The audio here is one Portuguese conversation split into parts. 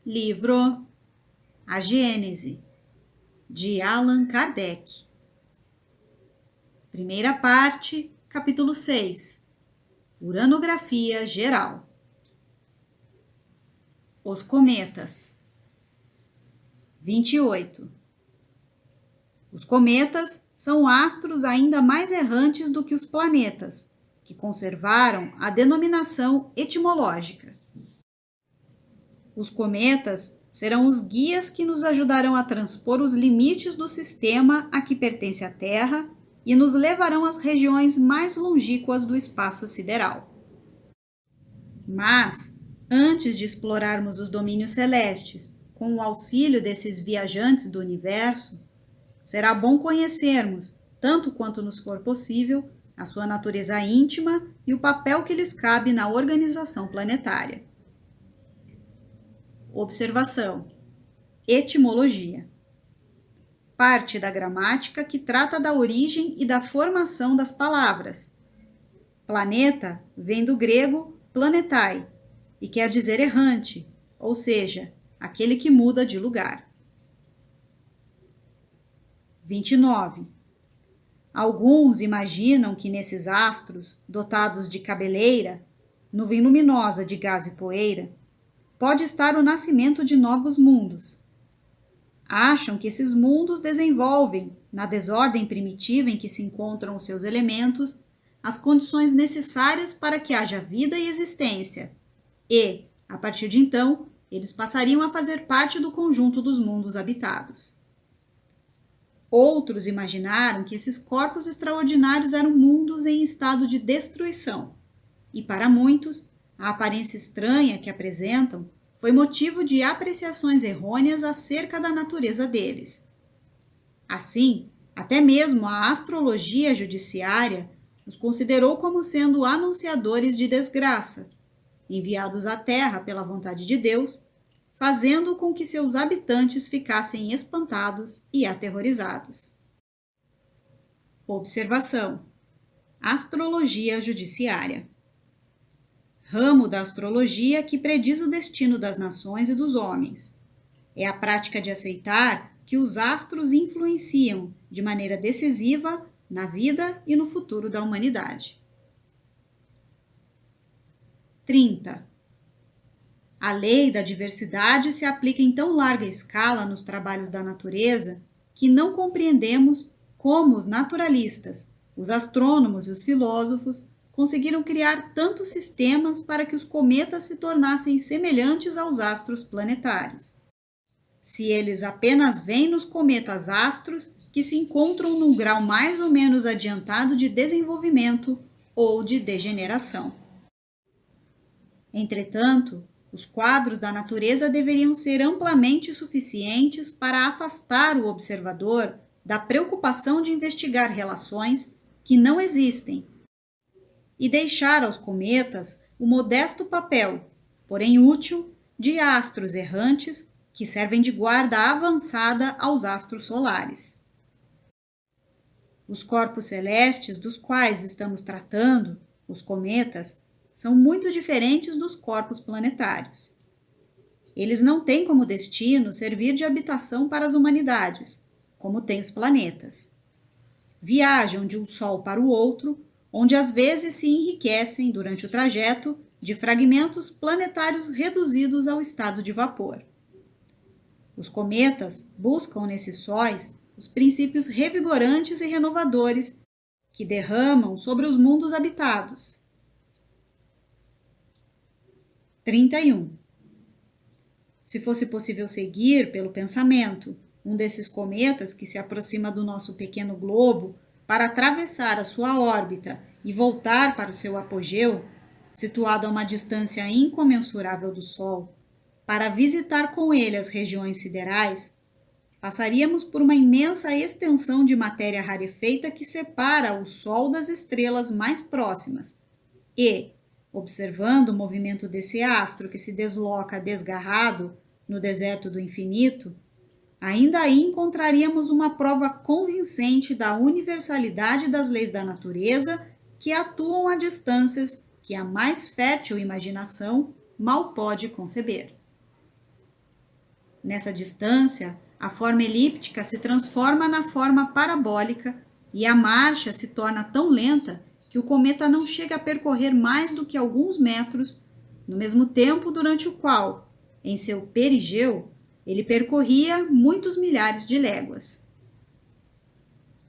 Livro A Gênese, de Allan Kardec. Primeira parte, capítulo 6. Uranografia geral. Os cometas. 28. Os cometas são astros ainda mais errantes do que os planetas, que conservaram a denominação etimológica. Os cometas serão os guias que nos ajudarão a transpor os limites do sistema a que pertence a Terra e nos levarão às regiões mais longínquas do espaço sideral. Mas, antes de explorarmos os domínios celestes, com o auxílio desses viajantes do universo, será bom conhecermos, tanto quanto nos for possível, a sua natureza íntima e o papel que lhes cabe na organização planetária. Observação. Etimologia. Parte da gramática que trata da origem e da formação das palavras. Planeta vem do grego planetai e quer dizer errante, ou seja, aquele que muda de lugar. 29. Alguns imaginam que nesses astros, dotados de cabeleira, nuvem luminosa de gás e poeira, pode estar o nascimento de novos mundos. Acham que esses mundos desenvolvem, na desordem primitiva em que se encontram os seus elementos, as condições necessárias para que haja vida e existência, e, a partir de então, eles passariam a fazer parte do conjunto dos mundos habitados. Outros imaginaram que esses corpos extraordinários eram mundos em estado de destruição, e para muitos, a aparência estranha que apresentam foi motivo de apreciações errôneas acerca da natureza deles. Assim, até mesmo a astrologia judiciária os considerou como sendo anunciadores de desgraça, enviados à Terra pela vontade de Deus, fazendo com que seus habitantes ficassem espantados e aterrorizados. Observação. Astrologia judiciária. Ramo da astrologia que prediz o destino das nações e dos homens. É a prática de aceitar que os astros influenciam de maneira decisiva na vida e no futuro da humanidade. 30. A lei da diversidade se aplica em tão larga escala nos trabalhos da natureza que não compreendemos como os naturalistas, os astrônomos e os filósofos conseguiram criar tantos sistemas para que os cometas se tornassem semelhantes aos astros planetários. Se eles apenas veem nos cometas astros que se encontram num grau mais ou menos adiantado de desenvolvimento ou de degeneração. Entretanto, os quadros da natureza deveriam ser amplamente suficientes para afastar o observador da preocupação de investigar relações que não existem e deixar aos cometas o modesto papel, porém útil, de astros errantes que servem de guarda avançada aos astros solares. Os corpos celestes dos quais estamos tratando, os cometas, são muito diferentes dos corpos planetários. Eles não têm como destino servir de habitação para as humanidades, como têm os planetas. Viajam de um sol para o outro, onde às vezes se enriquecem durante o trajeto de fragmentos planetários reduzidos ao estado de vapor. Os cometas buscam nesses sóis os princípios revigorantes e renovadores que derramam sobre os mundos habitados. 31. Se fosse possível seguir pelo pensamento um desses cometas que se aproxima do nosso pequeno globo para atravessar a sua órbita e voltar para o seu apogeu, situado a uma distância incomensurável do Sol, para visitar com ele as regiões siderais, passaríamos por uma imensa extensão de matéria rarefeita que separa o Sol das estrelas mais próximas e, observando o movimento desse astro que se desloca desgarrado no deserto do infinito, ainda aí encontraríamos uma prova convincente da universalidade das leis da natureza que atuam a distâncias que a mais fértil imaginação mal pode conceber. Nessa distância, a forma elíptica se transforma na forma parabólica e a marcha se torna tão lenta que o cometa não chega a percorrer mais do que alguns metros, no mesmo tempo durante o qual, em seu perigeu, ele percorria muitos milhares de léguas.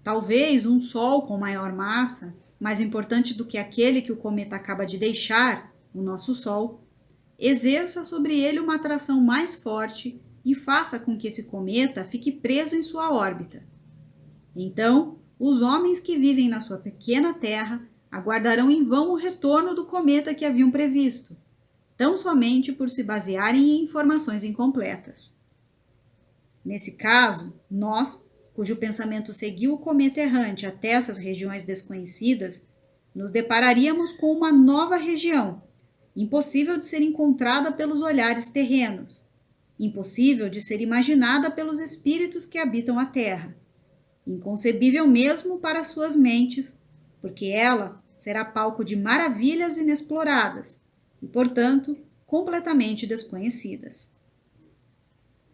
Talvez um Sol com maior massa, mais importante do que aquele que o cometa acaba de deixar, o nosso Sol, exerça sobre ele uma atração mais forte e faça com que esse cometa fique preso em sua órbita. Então, os homens que vivem na sua pequena Terra aguardarão em vão o retorno do cometa que haviam previsto, tão somente por se basearem em informações incompletas. Nesse caso, nós, cujo pensamento seguiu o cometa errante até essas regiões desconhecidas, nos depararíamos com uma nova região, impossível de ser encontrada pelos olhares terrenos, impossível de ser imaginada pelos espíritos que habitam a Terra, inconcebível mesmo para suas mentes, porque ela será palco de maravilhas inexploradas e, portanto, completamente desconhecidas.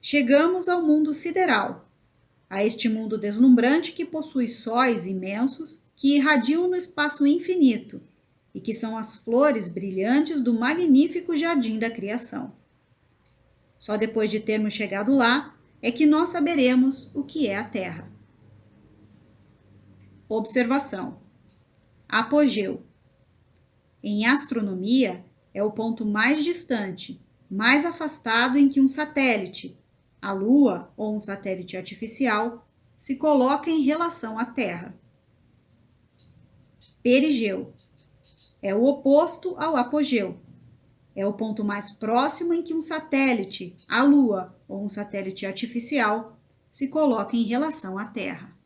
Chegamos ao mundo sideral, a este mundo deslumbrante que possui sóis imensos que irradiam no espaço infinito e que são as flores brilhantes do magnífico jardim da criação. Só depois de termos chegado lá é que nós saberemos o que é a Terra. Observação. Apogeu. Em astronomia, é o ponto mais distante, mais afastado em que um satélite, a Lua ou um satélite artificial, se coloca em relação à Terra. Perigeu. É o oposto ao apogeu. É o ponto mais próximo em que um satélite, a Lua ou um satélite artificial, se coloca em relação à Terra.